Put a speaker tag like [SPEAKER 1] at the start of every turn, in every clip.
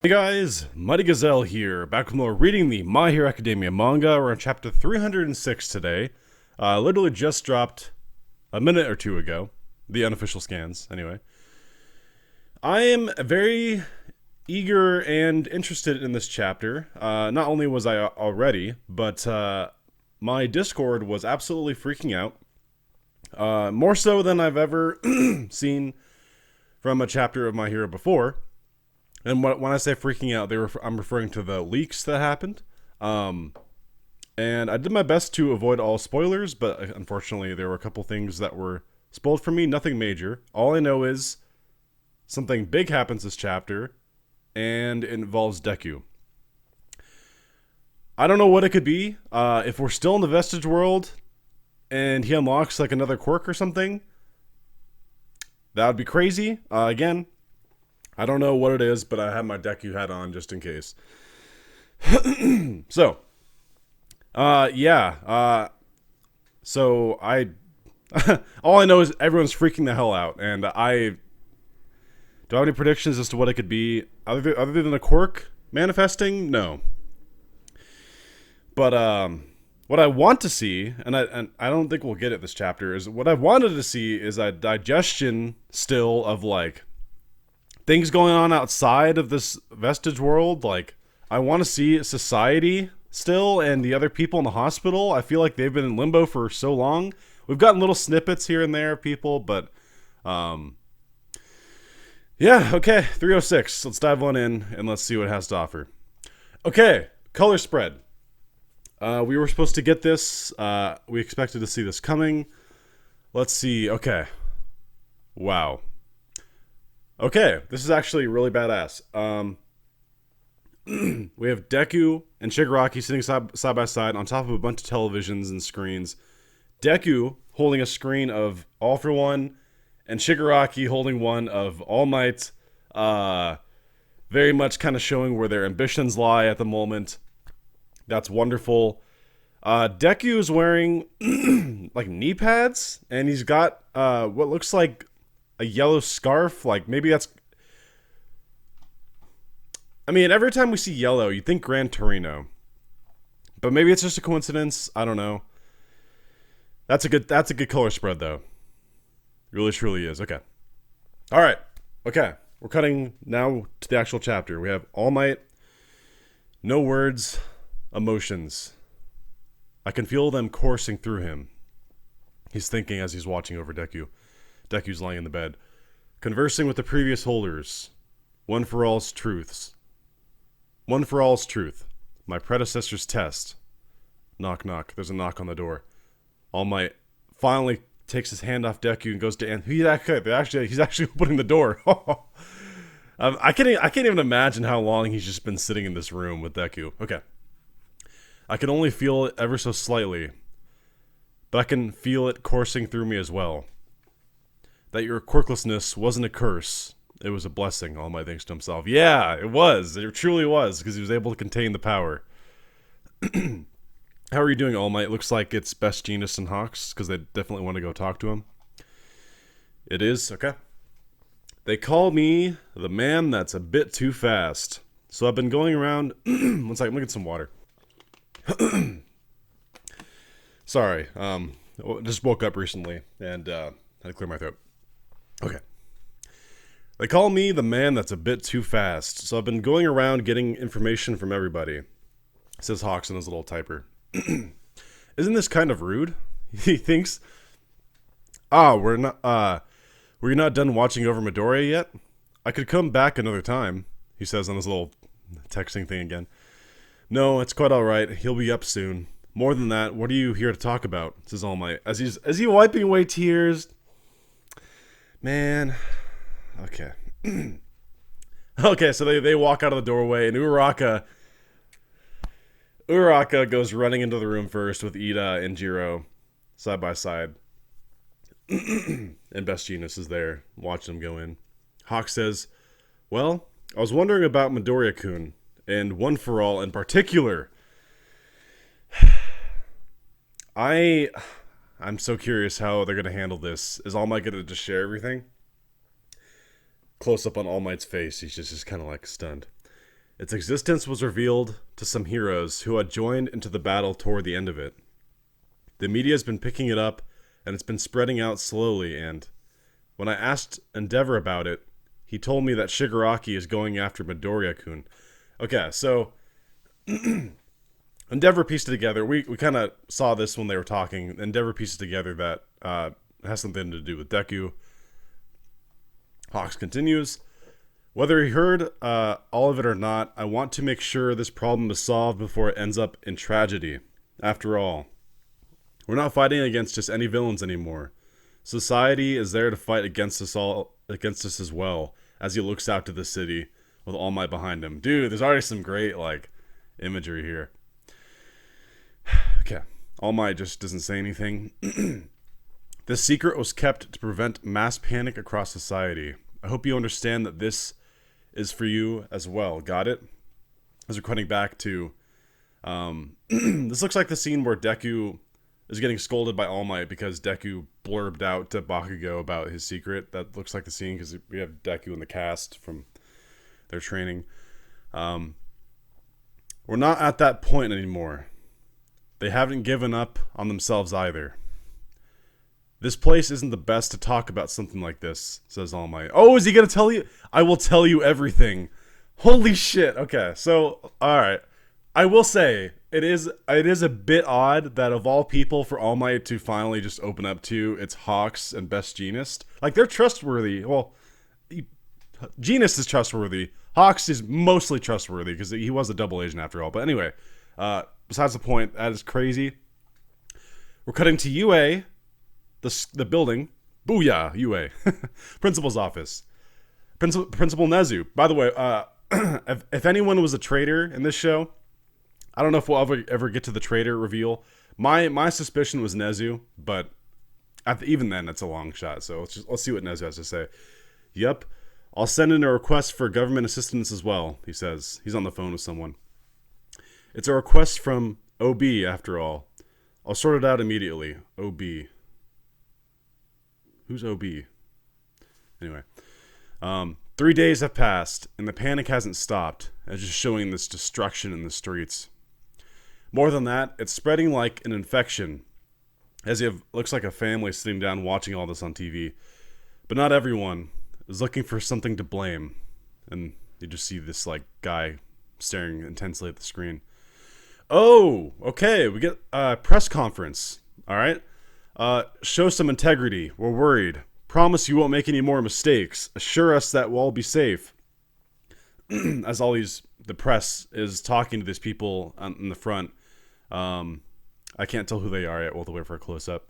[SPEAKER 1] Hey guys, Mighty Gazelle here, back with more reading the My Hero Academia manga. We're on chapter 306 today. Literally just dropped a minute or two ago. The unofficial scans, anyway. I am very eager and interested in this chapter. Not only was I already, but my Discord was absolutely freaking out. More so than I've ever seen from a chapter of My Hero before. And when I say freaking out, I'm referring to the leaks that happened. And I did my best to avoid all spoilers, but unfortunately there were a couple things that were spoiled for me. Nothing major. All I know is something big happens this chapter, and it involves Deku. I don't know what it could be. If we're still in the Vestige world, and he unlocks like another quirk or something, that would be crazy. Again, I don't know what it is, but I have my Deku hat on just in case. So, so I, all I know is everyone's freaking the hell out, and I don't have any predictions as to what it could be, other than a quirk manifesting. No, but what I want to see, and I don't think we'll get it this chapter, is what I wanted to see is a digestion still of like things going on outside of this Vestige world. Like, I want to see society still and the other people in the hospital. I feel like they've been in limbo for so long. We've gotten little snippets here and there of people, but yeah, okay, 306. Let's dive on in and let's see what it has to offer. Okay, color spread. We were supposed to get this. We expected to see this coming. Let's see. Okay. Wow. Okay, this is actually really badass. We have Deku and Shigaraki sitting side by side on top of a bunch of televisions and screens. Deku holding a screen of All for One, and Shigaraki holding one of All Might. Very much kind of showing where their ambitions lie at the moment. That's wonderful. Deku is wearing like knee pads, and he's got what looks like a yellow scarf. Like, maybe that's, I mean, every time we see yellow, you think Gran Torino, but maybe it's just a coincidence. I don't know. That's a good color spread though. Really truly is. Okay. All right. Okay. We're cutting now to the actual chapter. We have All Might. No words, emotions. I can feel them coursing through him. He's thinking as he's watching over Deku. Deku's lying in the bed, conversing with the previous holders. One for all's truths. One for all's truth. My predecessor's test. Knock, knock. There's a knock on the door. All Might finally takes his hand off Deku and goes to he's actually opening the door. I can't even imagine how long he's just been sitting in this room with Deku. Okay. I can only feel it ever so slightly, but I can feel it coursing through me as well. That your quirklessness wasn't a curse. It was a blessing, All Might thinks to himself. Yeah, it was. It truly was, because he was able to contain the power. How are you doing, All Might? Looks like it's Best Genius and Hawks, because they definitely want to go talk to him. It is? Okay. They call me the man that's a bit too fast. So I've been going around... One second, let me get some water. Sorry. Just woke up recently, and had to clear my throat. Okay. They call me the man that's a bit too fast, so I've been going around getting information from everybody, says Hawks in his little typer. Isn't this kind of rude? He thinks. Were you not done watching over Midoriya yet? I could come back another time, he says on his little texting thing again. No, it's quite alright. He'll be up soon. More than that, what are you here to talk about? Says All Might. As he wiping away tears. Man. Okay. Okay, so they walk out of the doorway, and Uraraka goes running into the room first with Ida and Jiro side by side. And Best Genius is there, watching them go in. Hawk says, well, I was wondering about Midoriya-kun, and One for All in particular. I'm so curious how they're going to handle this. Is All Might going to just share everything? Close up on All Might's face. He's just kind of like stunned. Its existence was revealed to some heroes who had joined into the battle toward the end of it. The media has been picking it up, and it's been spreading out slowly, and when I asked Endeavor about it, he told me that Shigaraki is going after Midoriya-kun. Okay, so Endeavor pieced it together. We kind of saw this when they were talking. Endeavor pieces together that has something to do with Deku. Hawks continues. Whether he heard all of it or not, I want to make sure this problem is solved before it ends up in tragedy. After all, we're not fighting against just any villains anymore. Society is there to fight against us as well, as he looks out to the city with All Might behind him. Dude, there's already some great imagery here. Okay, All Might just doesn't say anything. This secret was kept to prevent mass panic across society. I hope you understand that this is for you as well. Got it? As we're cutting back to this looks like the scene where Deku is getting scolded by All Might because Deku blurbed out to Bakugo about his secret. That looks like the scene because we have Deku in the cast from their training. We're not at that point anymore. They haven't given up on themselves either. This place isn't the best to talk about something like this, says All Might. Oh, is he going to tell you? I will tell you everything. Holy shit. Okay, so, alright. I will say, it is a bit odd that of all people for All Might to finally just open up to, it's Hawks and Best Jeanist. Like, they're trustworthy. Well, Jeanist is trustworthy. Hawks is mostly trustworthy because he was a double agent after all. But anyway, besides the point, that is crazy. We're cutting to UA. The building. Booyah, UA. Principal's office. Principal Nezu. By the way, if anyone was a traitor in this show, I don't know if we'll ever get to the traitor reveal. My suspicion was Nezu, but even then, it's a long shot. So let's see what Nezu has to say. Yep. I'll send in a request for government assistance as well, he says. He's on the phone with someone. It's a request from OB, after all. I'll sort it out immediately. OB. Who's OB? Anyway. 3 days have passed, and the panic hasn't stopped. It's just showing this destruction in the streets. More than that, it's spreading like an infection. As you looks like a family sitting down watching all this on TV. But not everyone is looking for something to blame. And you just see this guy staring intensely at the screen. Oh, okay, we get a press conference. Alright? Show some integrity. We're worried. Promise you won't make any more mistakes. Assure us that we'll all be safe. As the press is talking to these people in the front. I can't tell who they are yet. We'll have to wait for a close-up.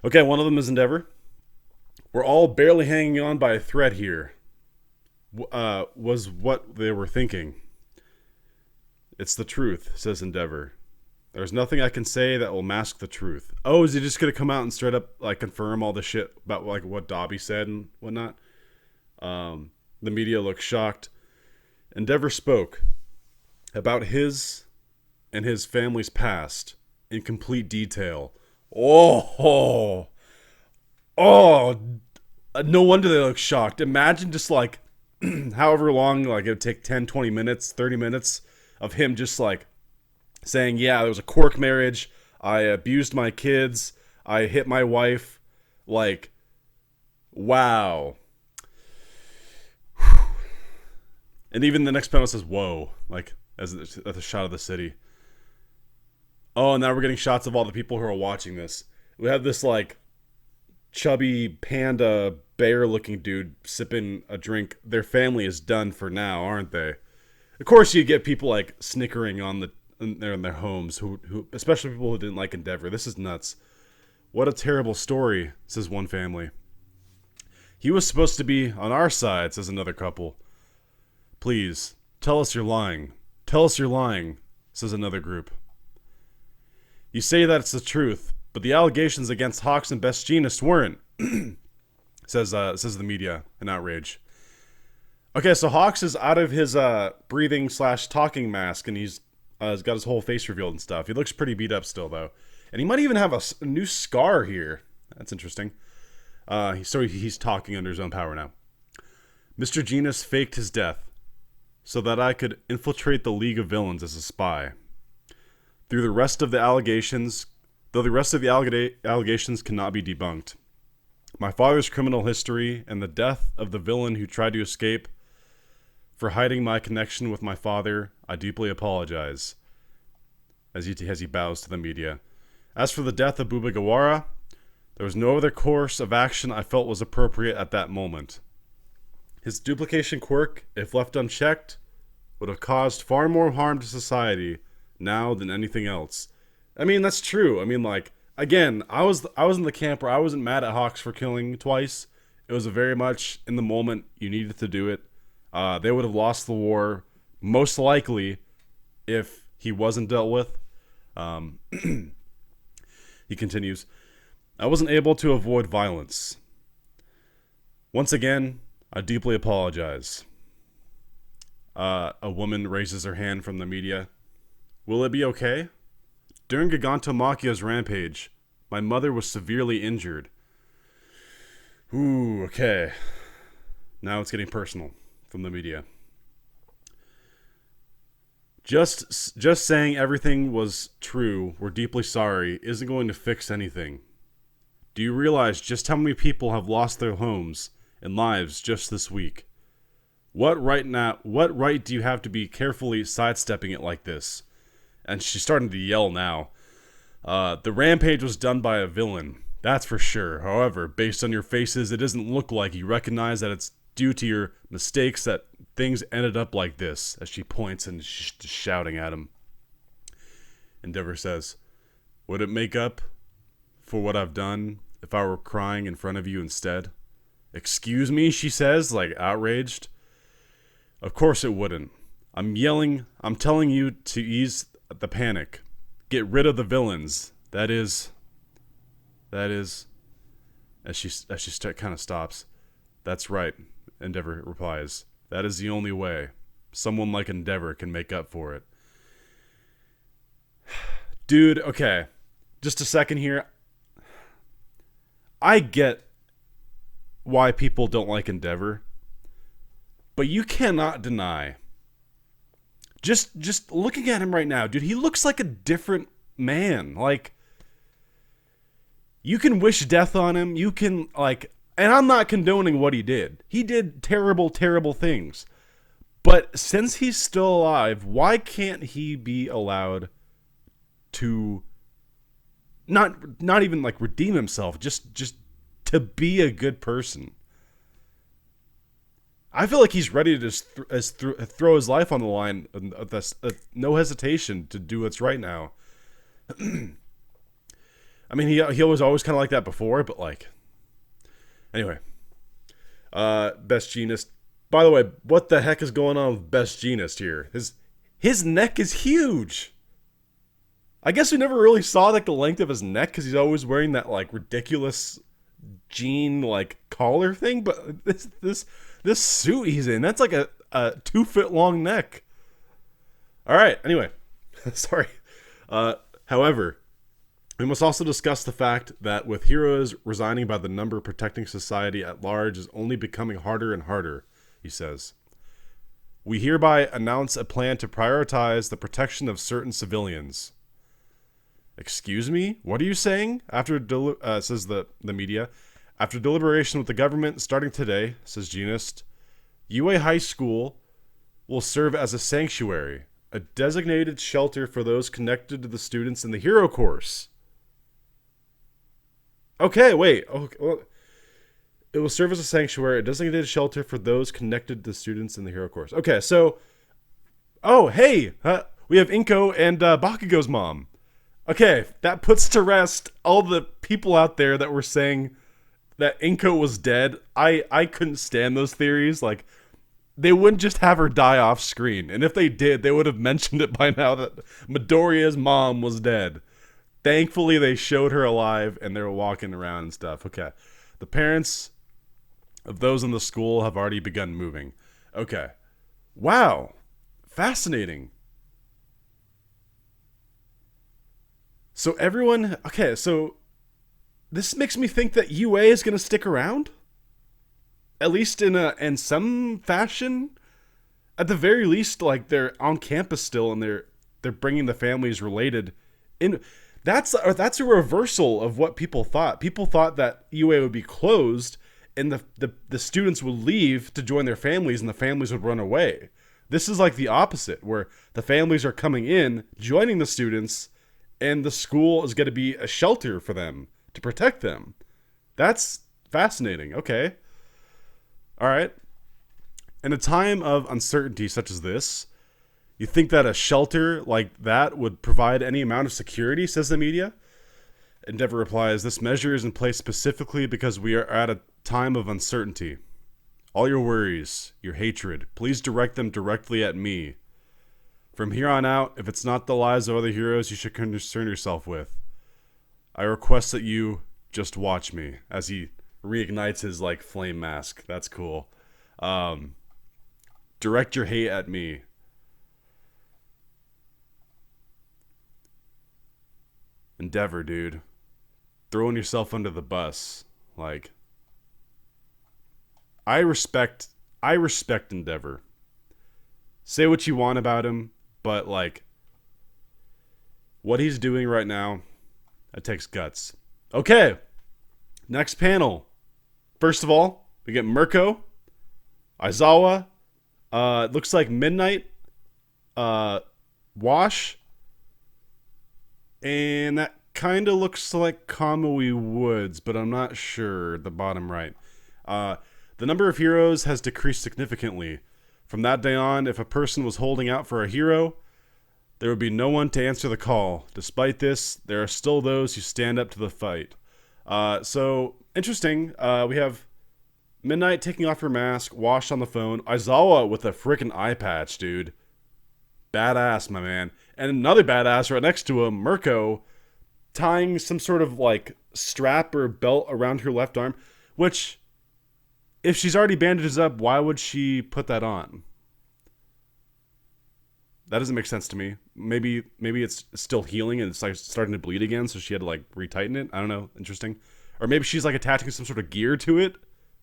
[SPEAKER 1] Okay, one of them is Endeavor. We're all barely hanging on by a thread here. Was what they were thinking. It's the truth, says Endeavor. There's nothing I can say that will mask the truth. Oh, is he just going to come out and straight up confirm all the shit about what Dobby said and whatnot? The media looks shocked. Endeavor spoke about his and his family's past in complete detail. Oh, no wonder they look shocked. Imagine just however long, it would take 10, 20 minutes, 30 minutes of him just saying, yeah, there was a quirk marriage. I abused my kids. I hit my wife. Wow. And even the next panel says, whoa, as at the shot of the city. Oh, and now we're getting shots of all the people who are watching this. We have this chubby panda bear looking dude sipping a drink. Their family is done for now, aren't they? Of course you get people snickering in their homes, who especially people who didn't like Endeavor. This is nuts. What a terrible story, says one family. He was supposed to be on our side, says another couple. Please, tell us you're lying. Tell us you're lying, says another group. You say that it's the truth, but the allegations against Hawks and Best Jeanist weren't, says the media in outrage. Okay, so Hawks is out of his breathing/talking mask, and he's got his whole face revealed and stuff. He looks pretty beat up still, though. And he might even have a new scar here. That's interesting. So he's talking under his own power now. Mr. Jeanist faked his death. so that I could infiltrate the League of Villains as a spy. Through the rest of the allegations, though the rest of the allegations cannot be debunked. My father's criminal history and the death of the villain who tried to escape. For hiding my connection with my father, I deeply apologize. As he bows to the media. As for the death of Bubagawara, there was no other course of action I felt was appropriate at that moment. His duplication quirk, if left unchecked, would have caused far more harm to society now than anything else. I mean, that's true. I mean, like, again, I was in the camp where I wasn't mad at Hawks for killing twice. It was a very much in the moment you needed to do it. They would have lost the war most likely if he wasn't dealt with. He continues, I wasn't able to avoid violence. Once again, I deeply apologize. A woman raises her hand from the media. Will it be okay? During Gigantomachia's rampage, my mother was severely injured. Ooh, okay. Now it's getting personal from the media. Just saying everything was true, we're deeply sorry, isn't going to fix anything. Do you realize just how many people have lost their homes and lives just this week? What right do you have to be carefully sidestepping it like this? And she's starting to yell now. The rampage was done by a villain, that's for sure. However, based on your faces, it doesn't look like you recognize that it's due to your mistakes that things ended up like this, as she points and she's just shouting at him. Endeavor says, would it make up for what I've done if I were crying in front of you instead? Excuse me, she says, like outraged. Of course it wouldn't. I'm telling you to ease the panic. Get rid of the villains. That is, as she kind of stops. That's right, Endeavor replies. That is the only way. Someone like Endeavor can make up for it. Dude, okay. Just a second here. I get why people don't like Endeavor. But you cannot deny. Just looking at him right now, dude, he looks like a different man. Like, you can wish death on him. You can, like... And I'm not condoning what he did. He did terrible, terrible things. But since he's still alive, why can't he be allowed to not even like redeem himself, just to be a good person? I feel like he's ready to just throw his life on the line, no hesitation to do what's right now. I mean, he was always kind of like that before, but like... Anyway, Best Jeanist. By the way, what the heck is going on with Best Jeanist here? His neck is huge. I guess we never really saw like the length of his neck because he's always wearing that like ridiculous jean like collar thing. But this suit he's in, that's like a 2 foot long neck. All right. Anyway, sorry. However. We must also discuss the fact that with heroes resigning by the number, protecting society at large is only becoming harder and harder, he says. We hereby announce a plan to prioritize the protection of certain civilians. Excuse me? What are you saying? Says the media. After deliberation with the government starting today, says Genist, UA High School will serve as a sanctuary, a designated shelter for those connected to the students in the hero course. Okay, wait. Okay, well, it will serve as a sanctuary, a designated shelter for those connected to students in the hero course. Okay, so... Oh, hey! We have Inko and Bakugo's mom. Okay, that puts to rest all the people out there that were saying that Inko was dead. I couldn't stand those theories. Like, they wouldn't just have her die off screen. And if they did, they would have mentioned it by now that Midoriya's mom was dead. Thankfully, they showed her alive, and they were walking around and stuff. Okay. The parents of those in the school have already begun moving. Okay. Wow. Fascinating. So everyone... Okay, so... This makes me think that UA is going to stick around? At least in some fashion? at the very least, like, they're on campus still, and they're bringing the families related in. That's a reversal of what people thought. People thought that UA would be closed, and the students would leave to join their families, and the families would run away. This is like the opposite, where the families are coming in, joining the students, and the school is going to be a shelter for them to protect them. That's fascinating. Okay. All right. In a time of uncertainty such as this, you think that a shelter like that would provide any amount of security, says the media? Endeavor replies, this measure is in place specifically because we are at a time of uncertainty. All your worries, your hatred, please direct them directly at me. From here on out, if it's not the lives of other heroes you should concern yourself with, I request that you just watch me, as he reignites his, like, flame mask. That's cool. Direct your hate at me. Endeavor, dude. Throwing yourself under the bus. Like, I respect Endeavor. Say what you want about him, but, like, what he's doing right now, it takes guts. Okay. Next panel. First of all, we get Mirko, Aizawa, it looks like Midnight, Wash, and that kind of looks like Kamui Woods, but I'm not sure, the bottom right. The number of heroes has decreased significantly. From that day on, if a person was holding out for a hero, there would be no one to answer the call. Despite this, there are still those who stand up to the fight. So, interesting. We have Midnight taking off her mask, Wash on the phone, Aizawa with a freaking eye patch, dude. Badass, my man. And another badass right next to him, Mirko, tying some sort of, like, strap or belt around her left arm, which, if she's already bandaged up, why would she put that on? That doesn't make sense to me. Maybe it's still healing and it's, like, starting to bleed again, so she had to, like, retighten it. I don't know. Interesting. Or maybe she's, like, attaching some sort of gear to it.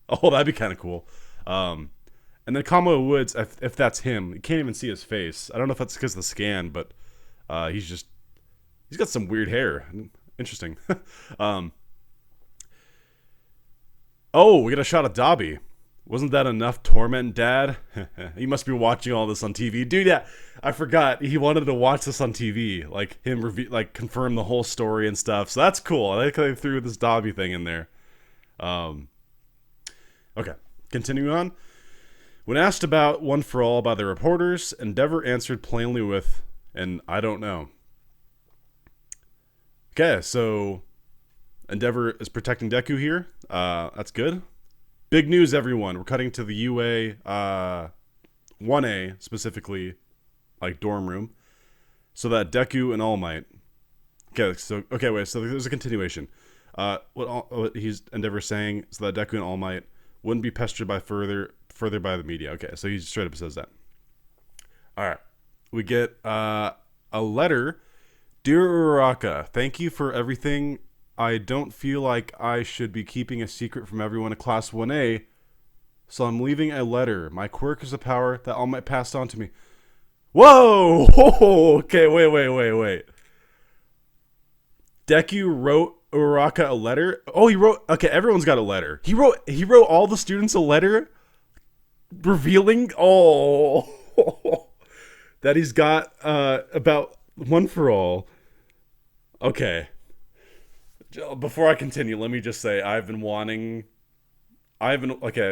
[SPEAKER 1] Oh, that'd be kind of cool. And then Kamui Woods, if that's him, you can't even see his face. I don't know if that's because of the scan, but he's got some weird hair. Interesting. Oh, we got a shot of Dabi. Wasn't that enough torment, Dad? He must be watching all this on TV. Dude, yeah, I forgot. He wanted to watch this on TV. Like, him confirm the whole story and stuff. So that's cool. I like how they threw this Dabi thing in there. Okay, continuing on. When asked about One for All by the reporters, Endeavor answered plainly with, and I don't know. Okay, so Endeavor is protecting Deku here. That's good. Big news, everyone. We're cutting to the UA 1A, specifically, like, dorm room, so that Deku and All Might... so there's a continuation. What he's Endeavor saying, so that Deku and All Might wouldn't be pestered by further by the media. Okay, so he straight up says that. All right, we get a letter. Dear Uraraka, thank you for everything. I don't feel like I should be keeping a secret from everyone in Class 1A, so I'm leaving a letter. My quirk is a power that All Might passed on to me. Whoa! Okay, wait. Deku wrote Uraraka a letter. Oh, he wrote. Okay, everyone's got a letter. He wrote all the students a letter, revealing that he's got about One for All. Okay. Before I continue, let me just say okay,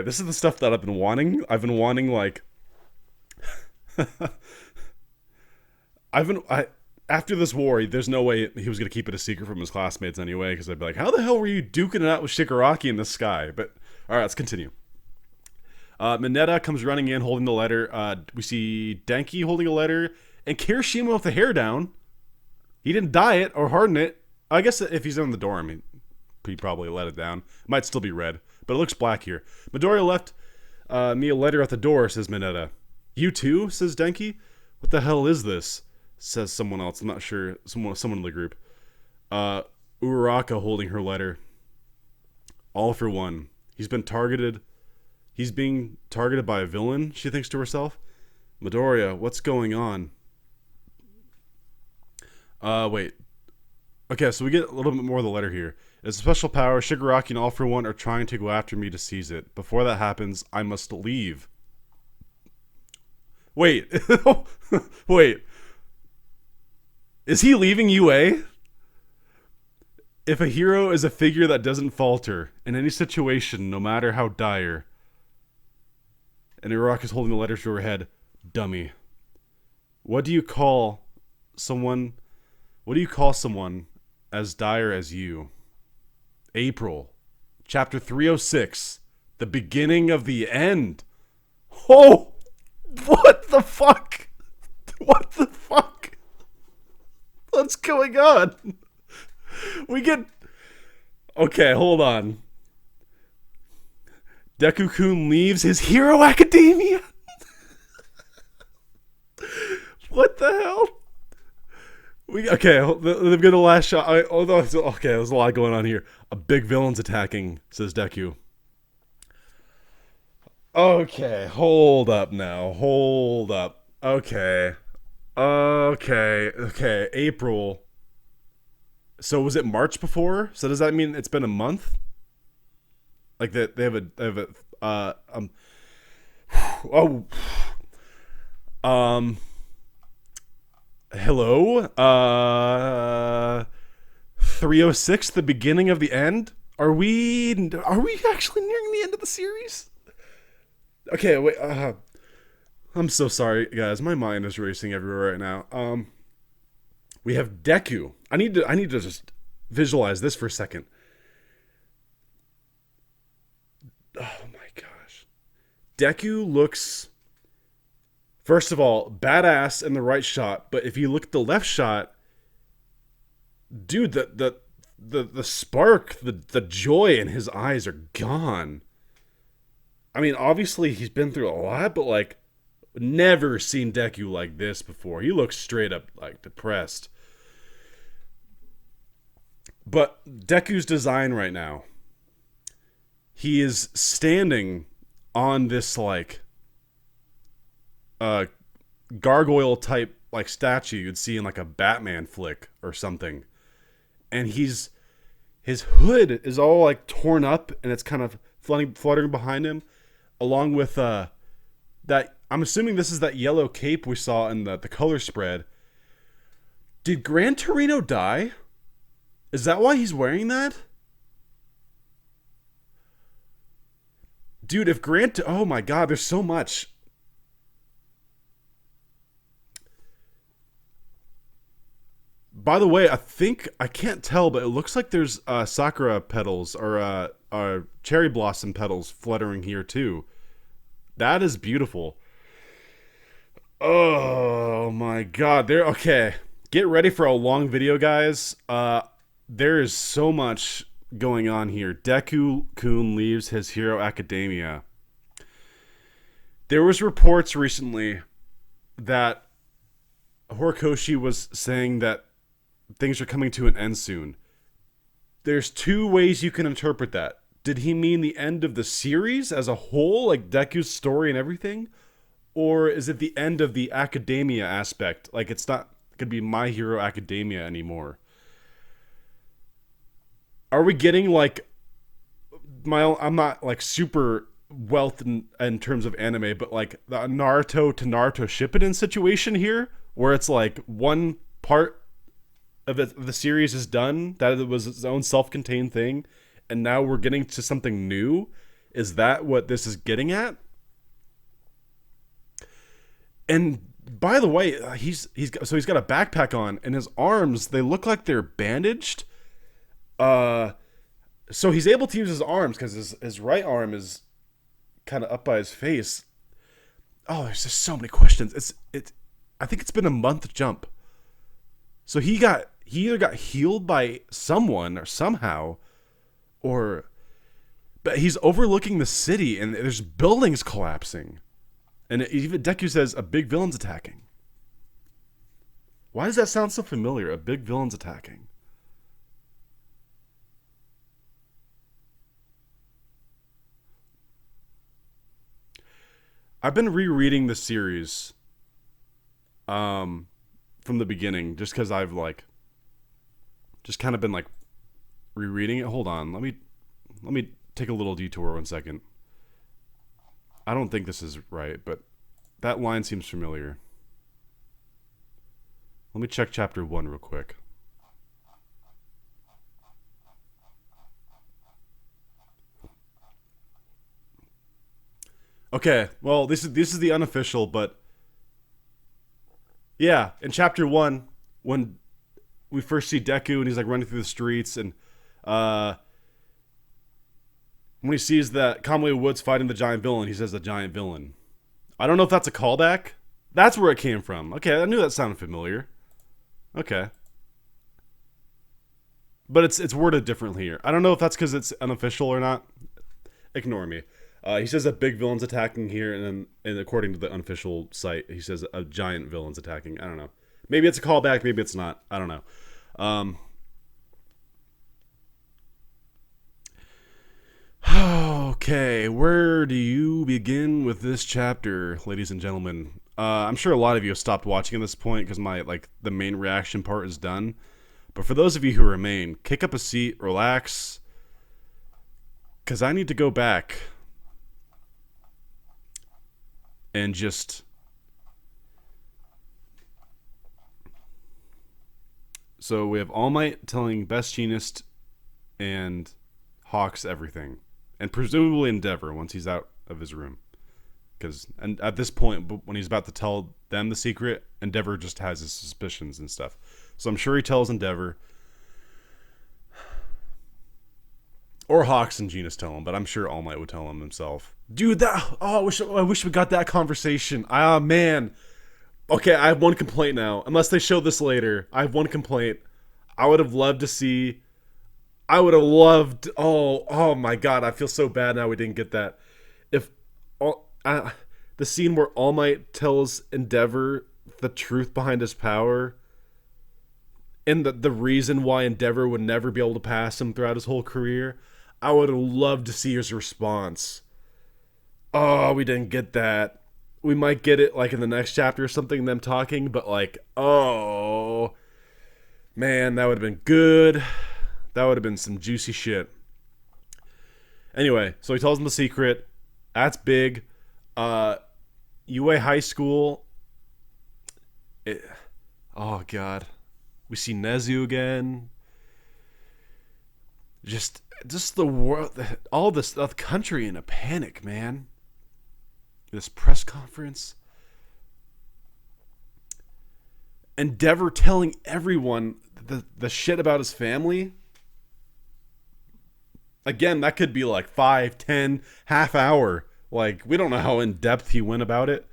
[SPEAKER 1] this is the stuff that I've been wanting. I've been wanting, like, after this war, there's no way he was going to keep it a secret from his classmates anyway, because I'd be like, how the hell were you duking it out with Shigaraki in the sky? But, alright, let's continue. Mineta comes running in holding the letter. We see Denki holding a letter, and Kirishima with the hair down. He didn't dye it or harden it. I guess if he's in the dorm, he probably let it down. It might still be red, but it looks black here. Midoriya left me a letter at the door, says Mineta. You too, says Denki. What the hell is this? Says someone else. I'm not sure. Someone in the group. Uraraka holding her letter. All for one. He's being targeted by a villain, she thinks to herself. Midoriya, what's going on? Wait. Okay, so we get a little bit more of the letter here. It's a special power. Shigaraki and All for One are trying to go after me to seize it. Before that happens, I must leave. Wait. Wait. Is he leaving UA? If a hero is a figure that doesn't falter in any situation, no matter how dire. And Iraq is holding the letter to her head. Dummy. What do you call someone as dire as you? April. Chapter 306. The beginning of the end. Oh! What the fuck? What the fuck? What's going on? We get... Okay, hold on. Deku-kun leaves his Hero Academia? What the hell? Okay, they've got the last shot. Okay, there's a lot going on here. A big villain's attacking, says Deku. Okay, hold up now. Hold up. Okay. April. So was it March before? So does that mean it's been a month? Like that they have hello? 306, the beginning of the end? Are we actually nearing the end of the series? Okay, wait, I'm so sorry, guys. My mind is racing everywhere right now. We have Deku. I need to just visualize this for a second. Oh my gosh. Deku looks, first of all, badass in the right shot, but if you look at the left shot, dude, the spark, the joy in his eyes are gone. I mean, obviously he's been through a lot, but like, never seen Deku like this before. He looks straight up like depressed. But Deku's design right now, he is standing on this like gargoyle type like statue you'd see in like a Batman flick or something. And his hood is all like torn up and it's kind of fluttering behind him, along with that, I'm assuming this is that yellow cape we saw in the color spread. Did Gran Torino die? Is that why he's wearing that? Dude, if oh my god, there's so much. By the way, I can't tell, but it looks like there's sakura petals or cherry blossom petals fluttering here too. That is beautiful. Oh my god, okay. Get ready for a long video, guys. There is so much going on here. Deku-kun leaves his Hero Academia. There was reports recently that Horikoshi was saying that things are coming to an end soon. There's two ways you can interpret that. Did he mean the end of the series as a whole, like Deku's story and everything? Or is it the end of the academia aspect? Like it's not going to be My Hero Academia anymore. Are we getting like I'm not like super wealth in terms of anime, but like the Naruto to Naruto Shippuden situation here, where it's like one part of the series is done, that it was its own self-contained thing, and now we're getting to something new. Is that what this is getting at? And by the way, he's got a backpack on, and his arms, they look like they're bandaged. So he's able to use his arms because his right arm is kind of up by his face. Oh, there's just so many questions. I think it's been a month jump. So he either got healed by someone or somehow, but he's overlooking the city and there's buildings collapsing. And even Deku says a big villain's attacking. Why does that sound so familiar? A big villain's attacking. I've been rereading the series from the beginning, just because I've like just kind of been like rereading it. Hold on, let me take a little detour 1 second. I don't think this is right, but that line seems familiar. Let me check chapter 1 real quick. Okay, well, this is the unofficial, but yeah, in chapter 1, when we first see Deku and he's like running through the streets, and uh, when he sees that Kamui Woods fighting the giant villain, he says the giant villain. I don't know if that's a callback. That's where it came from. Okay, I knew that sounded familiar. Okay, but it's worded differently here. I don't know if that's because it's unofficial or not. Ignore me. He says that big villain's attacking here, and then, and according to the unofficial site, he says a giant villain's attacking. I don't know. Maybe it's a callback. Maybe it's not. I don't know. Okay, where do you begin with this chapter, ladies and gentlemen? I'm sure a lot of you have stopped watching at this point because the main reaction part is done. But for those of you who remain, kick up a seat, relax, because I need to go back and just... So we have All Might telling Best Jeanist and Hawks everything. And presumably Endeavor once he's out of his room. Because at this point, when he's about to tell them the secret, Endeavor just has his suspicions and stuff. So I'm sure he tells Endeavor. Or Hawks and Jeanist tell him, but I'm sure All Might would tell him himself. Dude, I wish we got that conversation. Ah, man. Okay, I have one complaint now. Unless they show this later, I have one complaint. I would have loved to see... I would have loved... Oh my god, I feel so bad now we didn't get that. If... the scene where All Might tells Endeavor the truth behind his power, and the reason why Endeavor would never be able to pass him throughout his whole career, I would have loved to see his response. Oh, we didn't get that. We might get it like in the next chapter or something, them talking, but like, oh man, that would have been good. That would have been some juicy shit. Anyway, so he tells him the secret. That's big. UA High School. Oh god, we see Nezu again. Just the world, all this, the country in a panic, man. This press conference. Endeavor telling everyone the shit about his family. Again, that could be like 5, 10, half hour. Like, we don't know how in depth he went about it.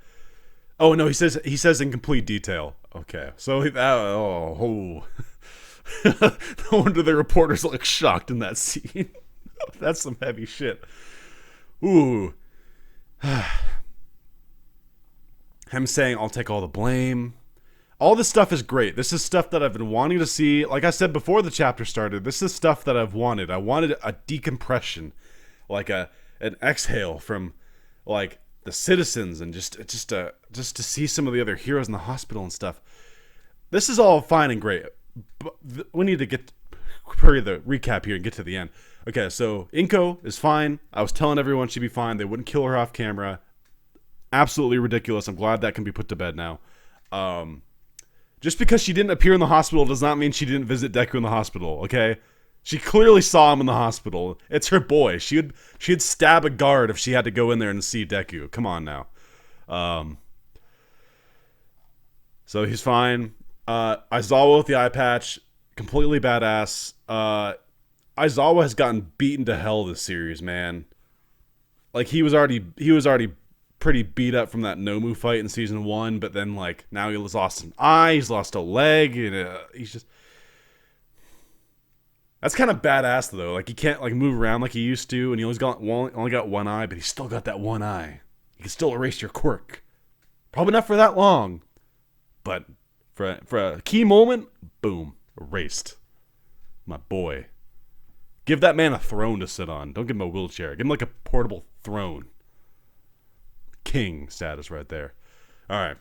[SPEAKER 1] Oh no, he says in complete detail. Okay, so no wonder the reporters look shocked in that scene. That's some heavy shit. Ooh. Him saying, I'll take all the blame. All this stuff is great. This is stuff that I've been wanting to see. Like I said before the chapter started, this is stuff that I've wanted. I wanted a decompression. Like an exhale from like the citizens, and just to see some of the other heroes in the hospital and stuff. This is all fine and great. But we need to hurry the recap here and get to the end. Okay, so Inko is fine. I was telling everyone she'd be fine. They wouldn't kill her off camera. Absolutely ridiculous. I'm glad that can be put to bed now. Just because she didn't appear in the hospital does not mean she didn't visit Deku in the hospital, okay? She clearly saw him in the hospital. It's her boy. She'd stab a guard if she had to go in there and see Deku. Come on now. So he's fine. Aizawa with the eye patch, completely badass. Aizawa has gotten beaten to hell this series, man. Like he was already pretty beat up from that Nomu fight in season 1, but then like now he's lost an eye, he's lost a leg, and he's just... That's kind of badass though. Like he can't like move around like he used to, and he only got one eye, but he's still got that one eye. You can still erase your quirk. Probably not for that long, but for a key moment, boom, erased. My boy. Give that man a throne to sit on. Don't give him a wheelchair. Give him like a portable throne. King status right there. All right.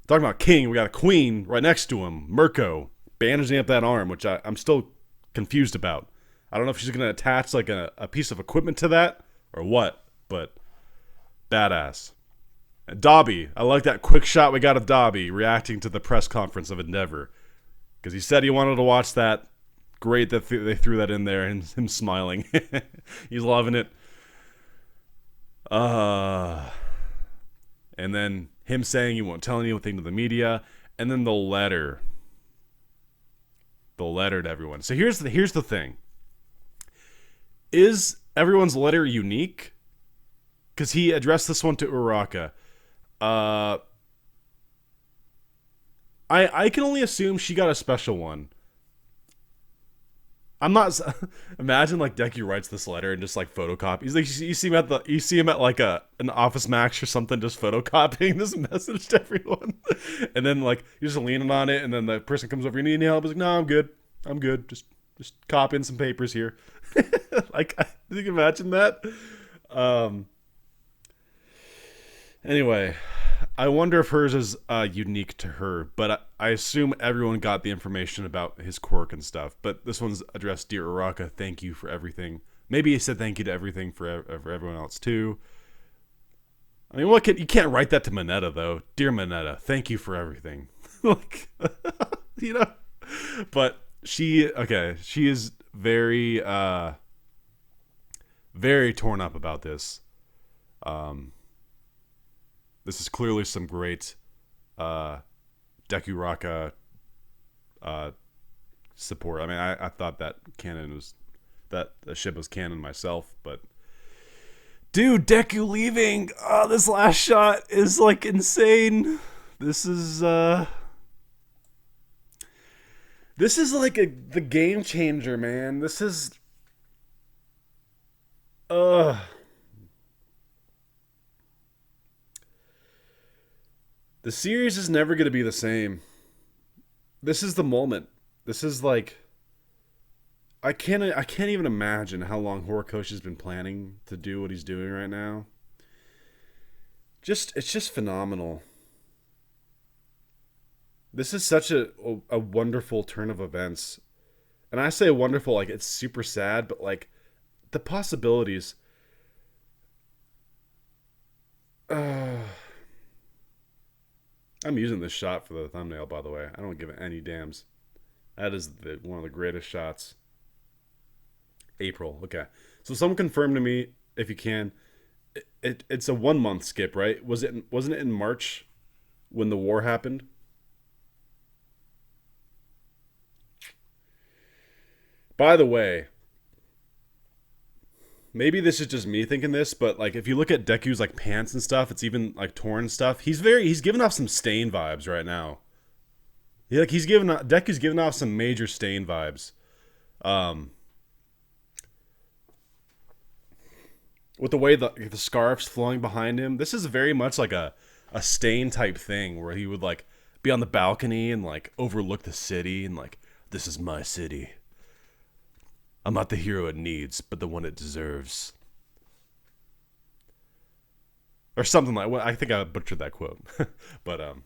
[SPEAKER 1] Talking about king, we got a queen right next to him, Mirko, bandaging up that arm, which I'm still confused about. I don't know if she's going to attach like a piece of equipment to that or what, but badass. And Dobby, I like that quick shot we got of Dobby reacting to the press conference of Endeavor. Because he said he wanted to watch that. Great that they threw that in there and him smiling. He's loving it. And then him saying he won't tell anything to the media. And then the letter. The letter to everyone. So here's the thing. Is everyone's letter unique? Because he addressed this one to Uraka. I can only assume she got a special one. I'm not. Imagine like Deku writes this letter and just like photocopies. Like you see him at like an Office Max or something, just photocopying this message to everyone, and then like you're just leaning on it, and then the person comes over, you need any help? He's like, no, I'm good. Just copying some papers here. Like, you can imagine that. Anyway, I wonder if hers is unique to her, but I assume everyone got the information about his quirk and stuff. But this one's addressed, Dear Uraka, thank you for everything. Maybe he said thank you to everything for everyone else too. I mean, you can't write that to Mineta though. Dear Mineta, thank you for everything. Like, you know. But she is very, very torn up about this. This is clearly some great Dekuraka support. I mean, I thought that the ship was canon myself, but dude, Deku leaving. Oh, this last shot is like insane. This is like the game changer, man. This is the series is never going to be the same. This is the moment. This is like I can't even imagine how long Horikoshi's been planning to do what he's doing right now. It's just phenomenal. This is such a wonderful turn of events. And I say wonderful like it's super sad, but like the possibilities I'm using this shot for the thumbnail, by the way. I don't give it any dams. That is one of the greatest shots. April. Okay. So someone confirm to me, if you can, it's a 1 month skip, right? Wasn't it in March when the war happened? By the way, maybe this is just me thinking this, but like if you look at Deku's like pants and stuff, it's even like torn stuff. He's giving off some Stain vibes right now. Deku's giving off some major Stain vibes. With the way the scarf's flowing behind him, this is very much like a Stain type thing where he would like be on the balcony and like overlook the city and like, this is my city. I'm not the hero it needs, but the one it deserves. Or something like, well, I think I butchered that quote. But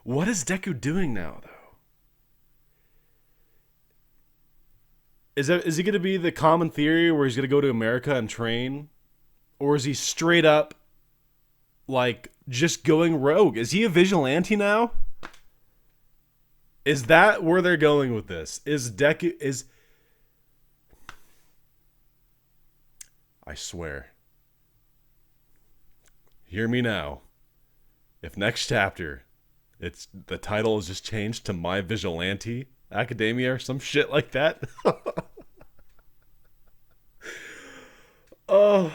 [SPEAKER 1] what is Deku doing now, though? Is he going to be the common theory where he's going to go to America and train? Or is he straight up, like, just going rogue? Is he a vigilante now? Is that where they're going with this? I swear. Hear me now. If next chapter, the title is just changed to My Vigilante Academia or some shit like that. Oh.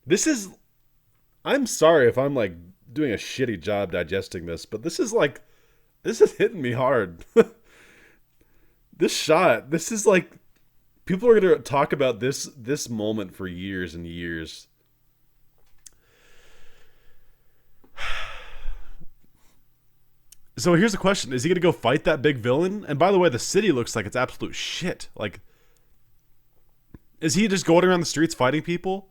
[SPEAKER 1] This is... I'm sorry if I'm like doing a shitty job digesting this, but this is hitting me hard. This is like, people are going to talk about this moment for years and years. So here's the question. Is he going to go fight that big villain? And by the way, the city looks like it's absolute shit. Like, Is he just going around the streets fighting people?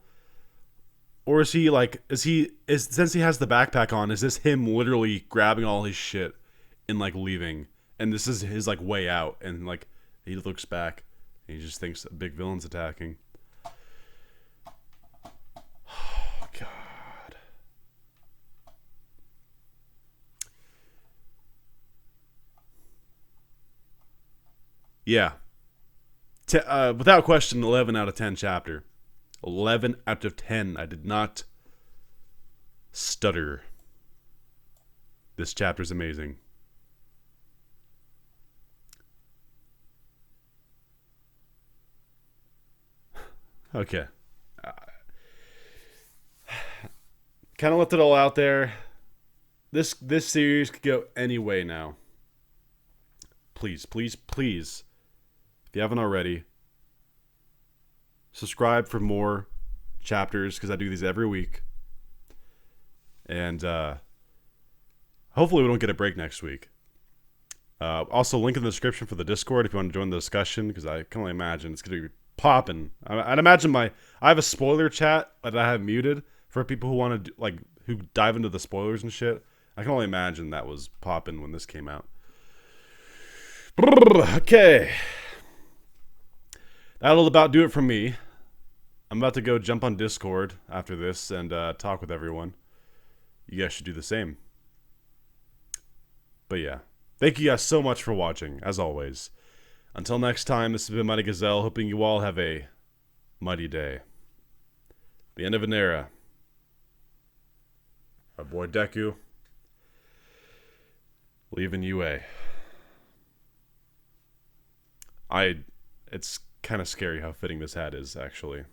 [SPEAKER 1] Or is he like, since he has the backpack on, is this him literally grabbing all his shit and like leaving? And this is his like way out, and like he looks back and he just thinks a big villain's attacking. Oh, God. Yeah. Without question, 11 out of 10 chapter. 11 out of 10. I did not stutter. This chapter's amazing. Okay. Kind of left it all out there. This series could go any way now. Please, please, please, if you haven't already, subscribe for more chapters, because I do these every week. And hopefully we don't get a break next week. Also, link in the description for the Discord if you want to join the discussion, because I can only imagine it's going to be popping. I'd imagine I have a spoiler chat that I have muted for people who want to who dive into the spoilers and shit. I can only imagine that was popping when this came out. Okay. That'll about do it for me. I'm about to go jump on Discord after this and talk with everyone. You guys should do the same. But yeah. Thank you guys so much for watching, as always. Until next time, this has been Mighty Gazelle, hoping you all have a mighty day. The end of an era. Our boy Deku, leaving UA. It's kind of scary how fitting this hat is, actually.